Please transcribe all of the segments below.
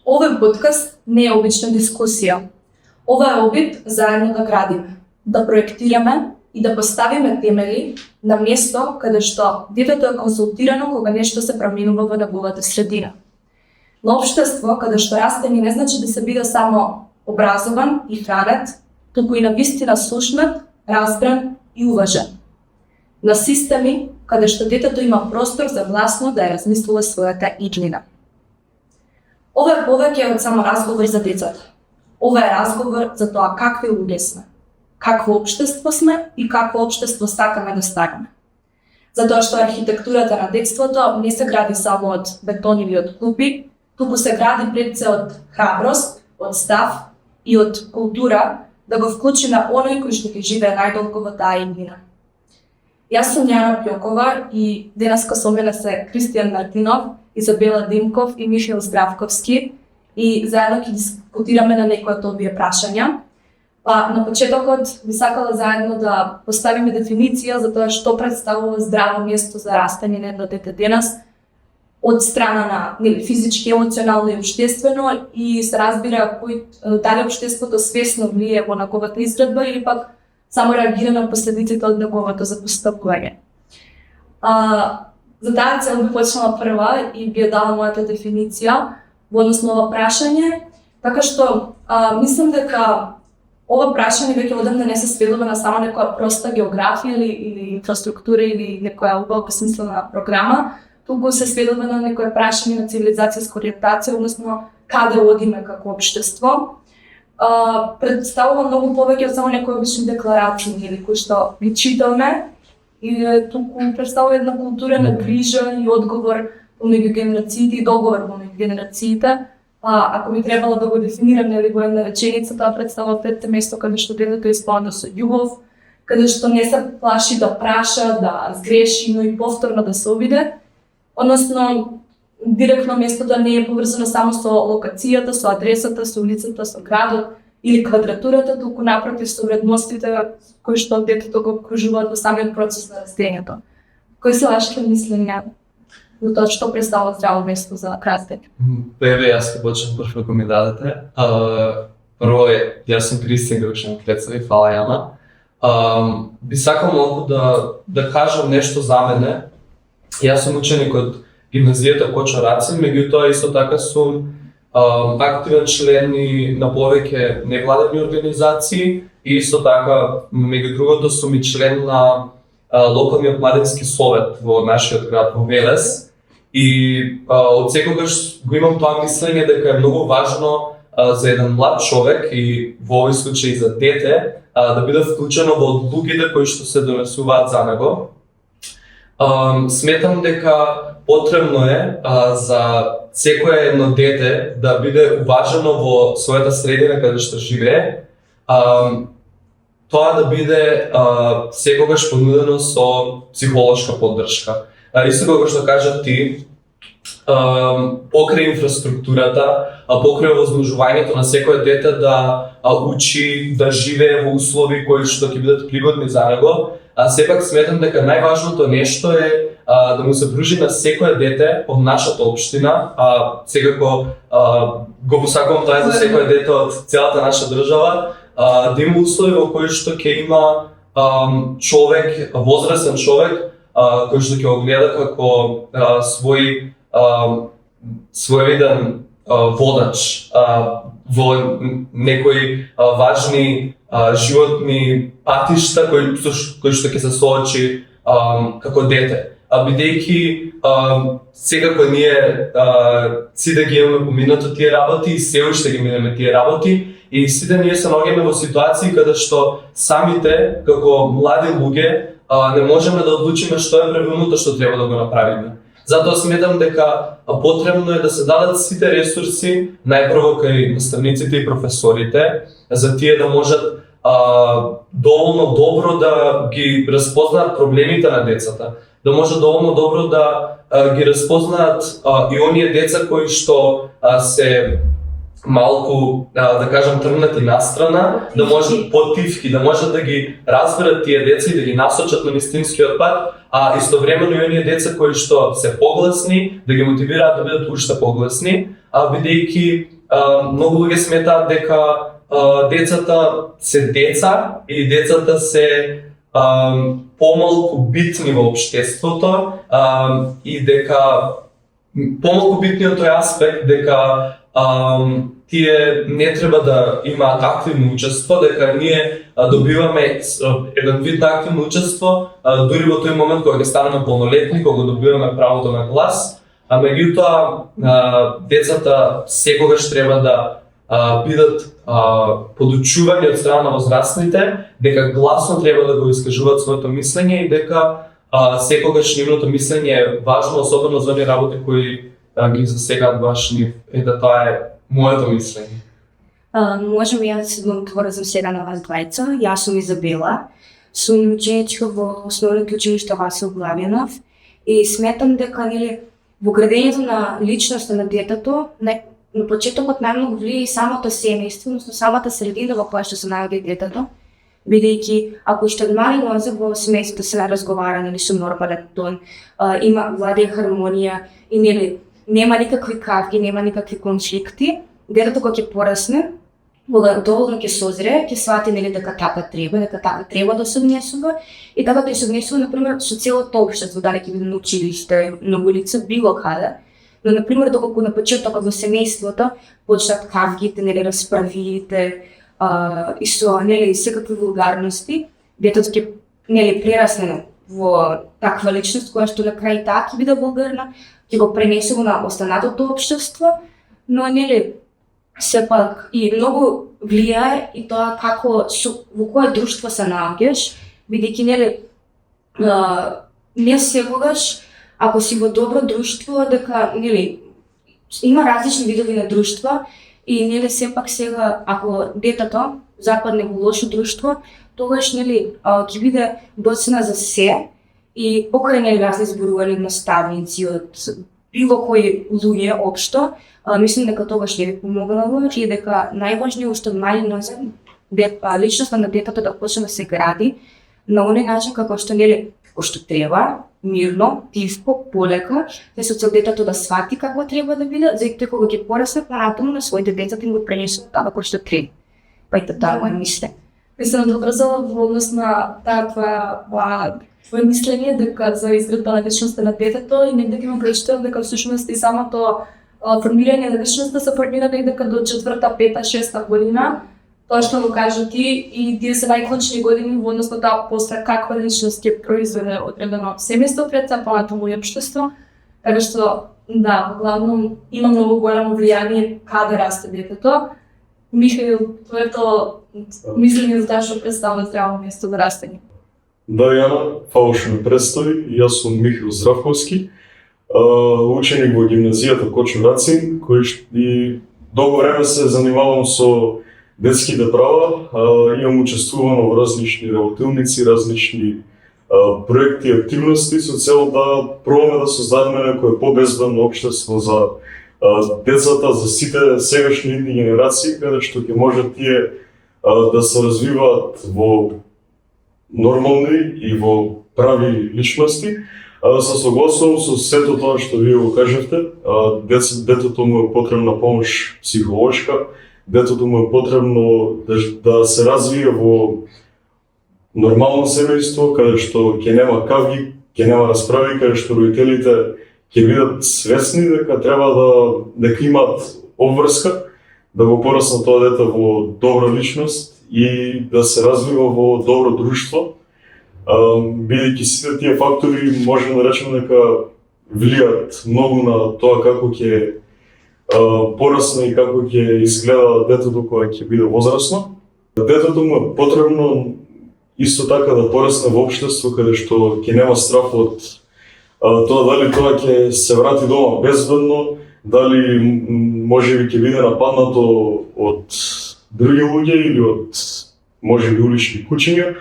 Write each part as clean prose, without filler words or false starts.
Овој подкаст не е обична дискусија. Ова е обид заедно да градиме, да проектираме и да поставиме темели на место каде што детето е консултирано кога нешто се променува во неговата средина. На општество каде што растење не значи да се биде само образован и хранет, туку и на вистина слушнат, разбран и уважен. На системи каде што детето има простор за гласно да ја размислува својата иднина. Ова е повеќе од само разговор за децата. Ова е разговор за тоа какви луѓе сме, какво општество сме и какво општество сакаме да станеме. Затоа што архитектурата на детството не се гради само од бетон или од клупи, туку се гради пред се од храброст, од став и од култура да го вклучиме оној кој што ќе живее најдолго во таа иднина. Јас сум Јана Пјокова и денеска со мене се Кристијан Мартинов, Изабела Димков и Михаил Здравковски и заедно ќе дискутираме на некои од овие прашања. На почетокот би сакала заедно да поставиме дефиниција за тоа што представува здраво место за растење на едно дете денес од страна на физички, емоционално и општествено и се разбира дали општеството свесно влие во неговата изградба или пак само реагира на последиците од неговото запостапување. За таа цел би почнала прва и би ја дала мојата дефиниција во однос на ова прашање, така што мислам дека ова прашање веќе одамна не се сведува на само некоја проста географија или инфраструктура или некоја убава смислена програма, туку се сведува на некоја прашање на цивилизацијска ориентација, односно каде одиме како општество. Представува многу повеќе од само некои обични декларации или кои што ги читаме, и туку представува една култура на грижа и одговор помеѓу генерациите и договор помеѓу генерациите. Ако би требало да го дефинирам во една реченица, тоа представува петте место каде што детето е исполнено со љубов, каде што не се плаши да праша, да сгреши, но и повторно да се обиде. Односно, директно местото не е поврзано само со локацијата, со адресата, со улицата, со градот или квадратурата, туку напротив со вредностите кои што детето го окружуваат во самиот процес на растењето. Кои се вашите мислења за тоа што представува здраво место за растење? Јас ќе почнам прво ако ми дадете. Прво, јас сум Кристијан Грчев, представи, фала Јана. Би сакал малку да кажам нешто за мене. Јас сум ученик од гимназијата Кочо Рацин, меѓутоа исто така сум активен член и на повеќе невладени организации и исто така, меѓу другото, сум и член на локалниот младински совет во нашиот град во Велес. И од секогаш го имам тоа мислење дека е многу важно за еден млад човек и во овој случај за дете да биде вклучено во одлуките кои што се донесуваат за него. Сметам дека потребно е за секое едно дете да биде уважено во својата средина каде што живее, тоа да биде секогаш понудено со психолошка поддршка. Исто како што кажа ти, покрај инфраструктурата, покрај возможувањето на секое дете да учи, да живее во услови кои што ќе бидат пригодни за него, сепак сметам дека најважното нешто е да му се пружи на секое дете од нашата општина, секако го посакувам тоа за секое дете од целата наша држава, да има услови во кои што ќе има човек, возрастен човек, кој што ќе го гледа како своевиден водач во некои важни животни патишта кои што ќе се соочи како дете. Бидејќи секако ние сите ги имаме поминато тие работи и се уште ги минеме тие работи и сите ние се наоѓаме во ситуации каде што самите како млади луѓе не можеме да одлучиме што е правилното што треба да го направиме. Затоа сметам дека потребно е да се дадат сите ресурси, најпрво кај наставниците и професорите, за тие да можат доволно добро да ги разпознаат проблемите на децата, да може доволно добро да ги разпознаат и оние деца кои што се малку, да кажам, тргнати настрана, да можат потивки, да можат да ги разберат тие деца и да ги насочат на вистинскиот пат, а истовремено и оние деца кои што се погласни, да ги мотивираат да бидат уште погласни, бидејќи многу луѓе сметаат дека децата се деца и децата се помалку битни во општеството и дека помалку битни од тој аспект дека тие не треба да имаат активно учество, дека ние добиваме еден вид на активно учество дури во тој момент кога ќе станеме полнолетни, кога добиваме правото на глас, а меѓутоа децата секогаш треба да бидат подучувани од страна на возрастните, дека гласно треба да го искажуваат своето мислење и дека секогаш нивното мислење е важно, особено за оние работи кои ги засегаат баш нив. Ето тоа е моето мислење. Можам ја да се договорам сега на вас двајца. Јас сум Изабела, сум ученичка во основното училиште Васил Главинов и сметам дека во градењето на личноста на детето на почетокот најмногу влие и самото семејство, односно самата средина во која што се наоѓа детето, бидејќи ако уште од мали нозе во семејството се разговара со нормален тон, има владее хармонија и нема никакви кавги, нема никакви конфликти, детето кога ќе порасне, кога доволно ќе созре, ќе свати дека така треба да се однесува и така да се однесува например со целото општество, дали ќе биде на училиште, на улица, било каде. Но например доколку на почетокот во семејството почнат кавгите, расправите и со секакви вулгарности, детето ќе прерасне во таква личност која што на крај таа ќе биде вулгарна, ќе го пренесе на останатото општество, но сепак и многу влијае и тоа во кое друштво се наоѓаш, бидејќи не секогаш ако си во добро друштво, дека има различни видови на друштва и сепак сега ако детето западне во лошо друштво, тогаш ќе биде доцна за се и покрај разни зборувања од наставници, од било кои луѓе општо, мислам дека тогаш не би помогнало и дека најважниот уште од мали нозе личноста на детето да почне да се гради на оној начин како што треба, мирно, тивко, полека, со цел детето да свати какво треба да биде, за тој кога ќе порасне понатаму на своите деца им го пренесат тоа кој што треба. Па и тоа мој мисле. Мислам да врзала во однос на твое мислење дека за изградба на личноста на детето и негде ги имам прочитала дека всушност и самото формирање на личноста се формира дека до 4-та, 5-та, 6-та година. Тоа што го кажа ти и тие се најклучни години во однос на тоа после каква личност ќе произведе одредено семејство пред се понатаму и општество. Така што главно има многу голямо влијание каде расте детето. Михаил, твоето мислење за тоа што представува здраво место за растење? Да, Јана, фала што ме представи. Јас сум Михаил Здравковски, ученик во гимназијата Кочо Рацин, кој и долго време се занимавам со детските права, имам учествувано во различни работилници, различни проекти и активности со цел да пробаме да создадеме некое побезбедно општество за децата, за сите сегашни генерации, каде што ќе може тие да се развиваат во нормални и во прави личности. Се согласувам со сето тоа што вие го кажете. Детето му е потребна помош психолошка, детето му е потребно да се развие во нормално семејство, каде што ќе нема кавги, ќе нема расправи, каде што родителите ќе бидат свесни дека треба дека имаат обврска, да го пораснат тоа дете во добра личност и да се развива во добро друштво, бидејќи сите тие фактори можеме да речеме дека влијат многу на тоа како ќе порасне и како ќе изгледа детето кога ќе биде возрасно. Детето му е потребно исто така да порасне во општество каде што ќе нема страф од тоа дали тоа ќе се врати дома безбедно, дали можеби ќе биде нападнато од други луѓе или од можеби улични кучиња.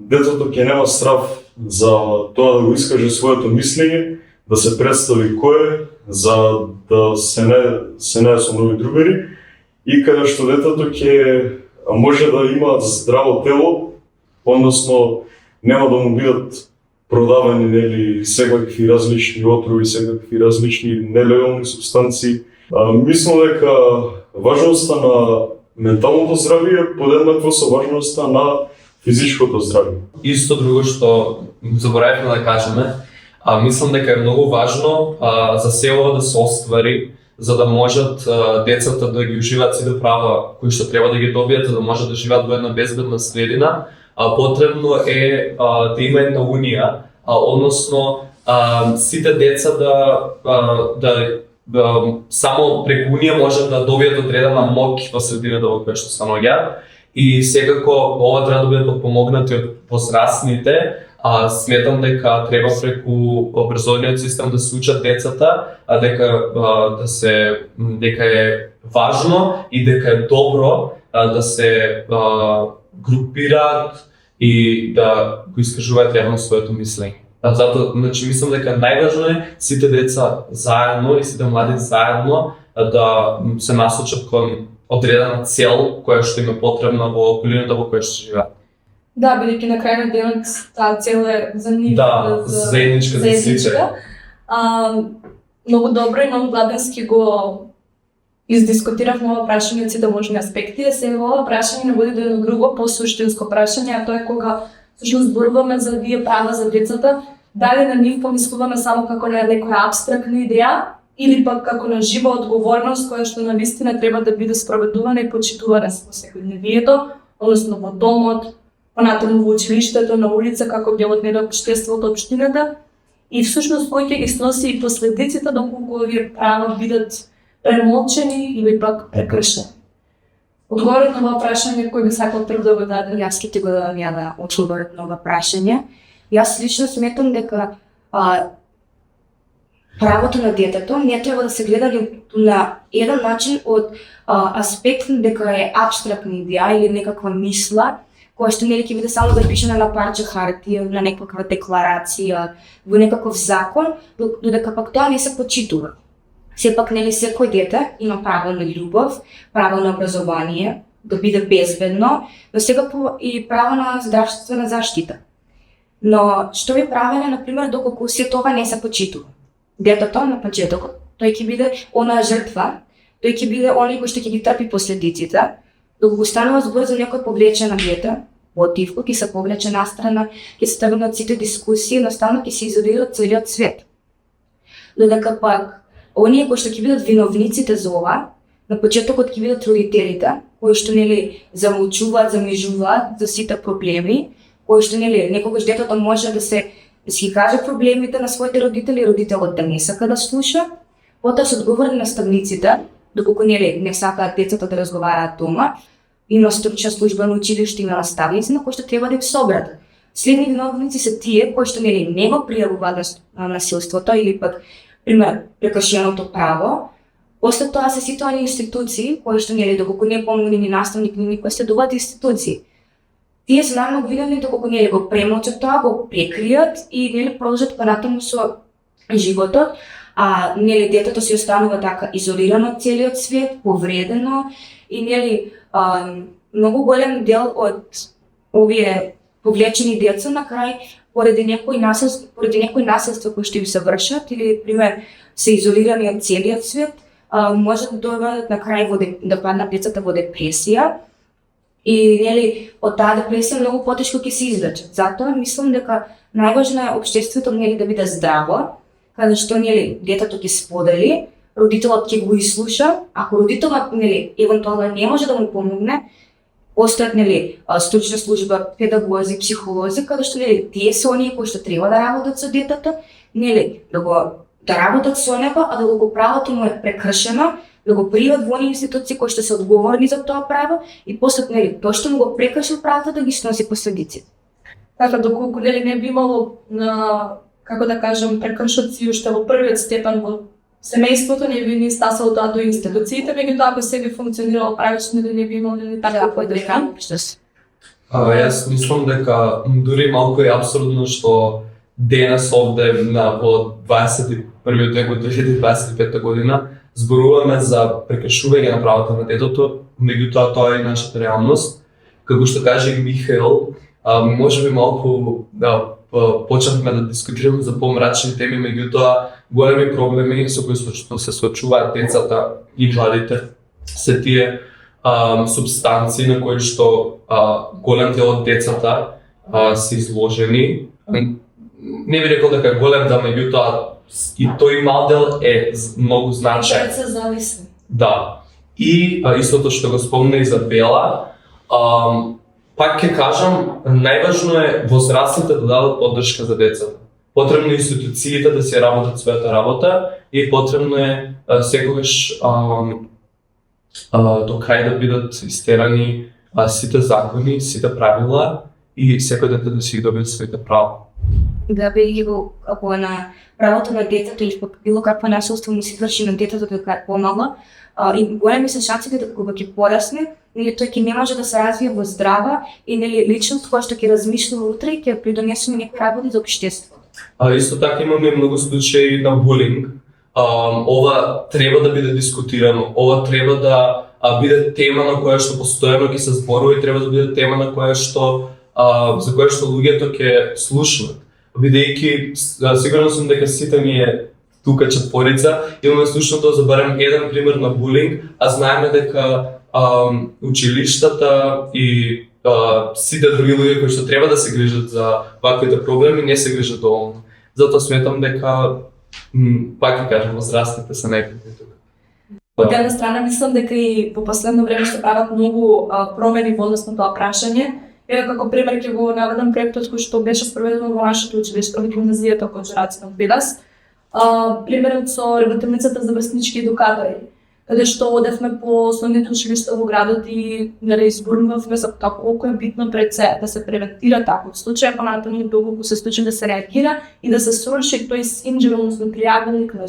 Детето ќе нема страф за тоа да го искаже своето мислење, да се представи кој е, за да се не со нови другари и каде што детето ќе може да има здраво тело, односно нема да му бидат продавани секакви различни отрови, секакви различни нелегални супстанции Мислам дека важноста на менталното здравје е подеднакво со важноста на физичкото здравје. Исто друго што заборавивме да кажеме, мислам дека е многу важно за се ова да се оствари, за да можат децата да ги уживаат сите права кои што треба да ги добијат, за да можат да живеат во една безбедна средина. Потребно е да има една унија, односно сите деца само преку унија можат да добијат одредена моќ во средината во која што се наоѓаат. И секако ова треба да биде подпомогнати од возрастните. Сметам дека треба преку образовниот систем да се учат децата, дека е важно и дека е добро да се групираат и да го искажуваат јавно своето мислење. Затоа, мислам дека најважно е сите деца заедно и сите млади заедно да се насочат кон одредена цел која што им е потребна во околината во која што живеат. Да, бидејќи на крај на денот таа цел е за нив, за заедничка за сите. Многу добро и многу гладенски го издискутиравме ова прашање од сите можни аспекти. Сега ова прашање не води до едно друго посуштинско прашање, а тоа е кога всушност зборуваме за овие права за децата, дали на нив помислуваме само како на некоја апстрактна идеја или пак како на жива одговорност која што навистина треба да биде спроведувана и почитувана во секојдневието, односно во домот, понатаму во училиштето, на улица, како дел од општеството, општината, и всушност кој ќе ги сноси и последиците доколку овие права бидат премолчени или пак прекршени. Одговорот на ова прашање кој би сакал прв да го даде? Јас ќе ти го дадам ја да одговорот на ова прашање. Јас лично сметам дека правото на детето не треба да се гледа на еден начин од аспект дека е апстрактна идеја или некаква мисла, која што нели ќе биде само запишана на парче хартија, на некаква декларација, во некаков закон, додека пак тоа не се почитува. Сепак нели секој дете има право на љубов, право на образование, да биде безбедно, но секако и право на здравствена заштита. Но што би правеле, например, доколку се тоа не се почитува? Детето на почетокот, тој ќе биде она жртва, тој ќе биде оној кој што ќе ги трпи последиците. Доколку станува збор за некој повлечена дете, отивко ќе се повлече настрана, ќе се тргнат сите дискусии, наставно ќе се изолира од целиот свет. Додека пак оние кои што ќе бидат виновниците за ова, на почетокот ќе бидат родителите, кои што нели замолчуваат, замежуваат за сите проблеми, кои што нели некогаш детето може да се ги каже проблемите на своите родители, родителот да не сака да слуша, потоа се одговори наставниците, доколку нели не сакаат децата да разговараат дома, има стручна служба на училиште, има наставници на кои што треба да им собрат. Следни виновници се тие кои што нели не го пријавуваат насилството или пак пример прекршеното право. После тоа се сите оние институции кои што нели доколку не помогне ни наставник ни никој следуваат институции. Тие се најмногу видени доколку нели го премолчат тоа, го прекријат и нели продолжат понатаму со животот, а нели детето си останува така изолирано од целиот свет, повредено и нели многу голем дел од овие повлечени деца на крај поради некои насилства кои што им се вршат или пример се изолирани од целиот свет, може да доведат на крај да паднат децата во депресија. И нели од таа депресија многу потешко ќе се излечат. Затоа мислам дека најважно е општеството нели да биде здраво, каде што нели детето ќе сподели, родителот ќе го изслуша, ако родителот нели евентуално не може да му помогне, постојат нели стручна служба, педагози, психолози, каде што нели тие се оние кои што треба да работат со детето, нели да работат со него, а да го правото му е прекршено, да го пријават во оние институции кои што се одговорни за тоа право и после нели тоа што му го прекршил правото да ги сноси последиците. Така доколку нели не би имало како да кажам прекршоци уште во првиот степен во семејството, не би ни стасало тоа до институциите, меѓутоа ако се би функционирало правично, не би имало нели така поддршка. Јас мислам дека дури малку е апсурдно што денес овде во 21 век од 2025 година зборуваме за прекршување на правата на детето, меѓутоа тоа е нашата реалност. Како што каже Михаел, може би малку почнавме да дискутираме за помрачни теми, меѓутоа големи проблеми со кои се соочуваат децата и младите се тие субстанции на кои што голем дел од децата се изложени. Не би рекол дека голем дел, меѓутоа и тој мал дел е многу значаен. Деца зависни. Да. И истото што го спомна Изабела, пак ќе кажам, најважно е возрастните да дадат поддршка за децата. Потребно е институциите да си работат својата работа и потребно е секогаш до крај да бидат истерани сите закони, сите правила и секој дете да си ги добие своите права. Да би го, ако е на правото на детето или пък било каква насилство му се извърши на детето дека е помала, и големи се шансите дека кога ќе порасне, тој ќе не може да се развие во здрава и личност која што ќе размишлява утре и ќе придонесе некои работи за општеството. Исто така имаме многу случаи на булинг. Ова треба да биде дискутирано, ова треба да биде тема на која што постојано ќе се зборува и треба да биде тема на која што за која што луѓето ќе слушнат. Бидејќи сигурно сум дека сите ние тука четворица имаме слушнато за барем еден пример на булинг, а знаеме дека училиштата и сите други луѓе кои што треба да се грижат за ваквите проблеми не се грижат доволно. Затоа сметам дека пак ќе кажам, возрастните се најбитни тука. Од една страна мислам дека и по последно време се прават многу промени во однос на тоа прашање. Еве како пример ќе го наведам проектот кој што беше спроведен во нашето училиште, во гимназијата Кочураци на Бидас. Примерот со работилницата за врснички едукатори, каде што одевме по основните училишта во градот и изборувавме за тоа колку е битно пред се да се превентира таков случај, понатаму доколку се случи да се реагира и да се сруши тој индивидуално пријавник на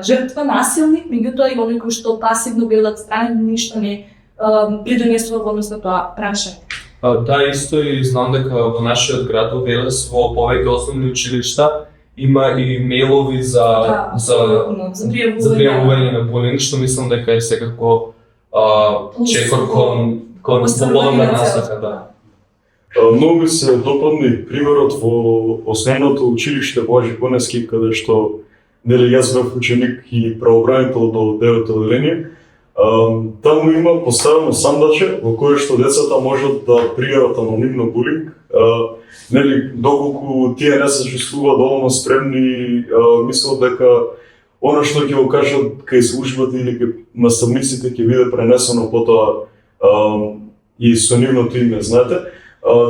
жртва насилник, меѓутоа и оние кои што пасивно бидат страни ништо не придонесува во однос на тоа прашање. Да, исто и знам дека во нашиот град во Велес во повеќе основни училишта има и мејлови за пријавување на булинг, што мислам дека е секако чекор кон слободна насока, да. Многу ми се допадни примерот во основното училиште Блажи Коневски, каде што јас бев ученик и правобранител до 9-то одделение. Таму има поставено сандаче во кое што децата можат да пријават анонимно булинг. Доколку тие не се чувствуваат доволно спремни, мислат дека она што ќе го кажат кај службата или кај наставниците ќе биде пренесено потоа и со нивното име, знаете.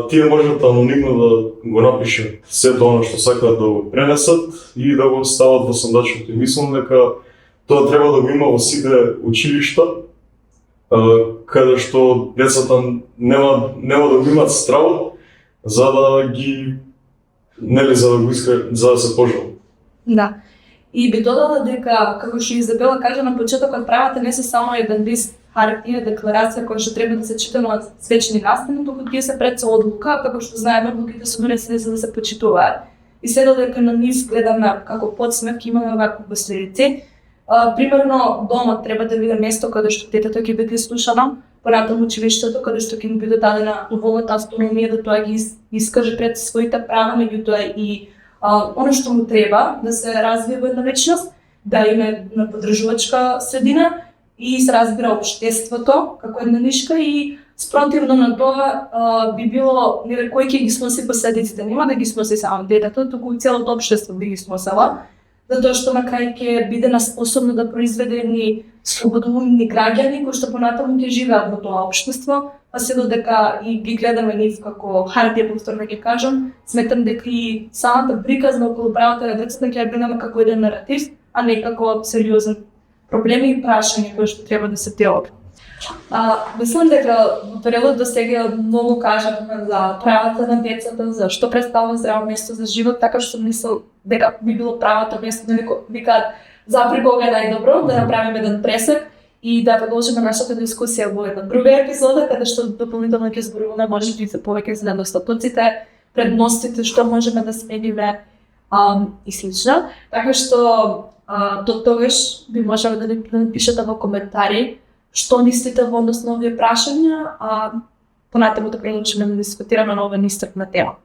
Тие можат анонимно да го напишат сето она што сакаат да го пренесат и да го стават во сандачето. И мислам дека тоа треба да го има во сите училишта, каде што децата нема да го имат страв за да ги за да се пожалат. Да. И би додала дека, како што Изабела кажа на почетокот, правата не се само еден лист хартија, декларација која што треба да се чита на свечени настани, туку тие се пред одлука, како што знаеме, одлуките се донесени за да се почитуваат. И се додека на низ гледаме како подсмевки имаме вакви последици. Примерно, домот треба да биде место каде што детето ќе биде слушано, понатаму училиштето каде што ќе му биде дадена доволната автономија да тоа ги искаже пред своите права, меѓутоа и оно што му треба да се развие во една личност, да има на поддржувачка средина и се разбира општеството како една нишка и спротивно на тоа би било кој ќе ги сноси последиците, нема да ги сноси само детето, туку и целото општество би ги сносела. Затоа што на крај ќе биде неспособно да произведе едни слободоумни граѓани кои што понатаму ќе живеат во тоа општество, а се додека и ги гледаме нив како хартија, повторно ќе кажам, сметам дека и самата приказна околу правата на децата ќе ја гледаме како еден наратив, а не како сериозен проблеми и прашања кои што треба да се телат. Мислам дека во периодот до сега многу кажавме за правата на децата, за што представува здраво место за живот, така што мислам дека би било правото место да викаат запри кога е најдобро, да направиме еден пресек и да продолжиме нашата дискусија во една друга епизода, каде што дополнително ќе зборуваме можеби за повеќе за недостатоците, предностите што можеме да смениме и слично. Така што до тогаш би можеле да напишете во коментари што мислите во однос на овие прашања, понатаму да продолжиме да дискутираме на ова неистрпна тема.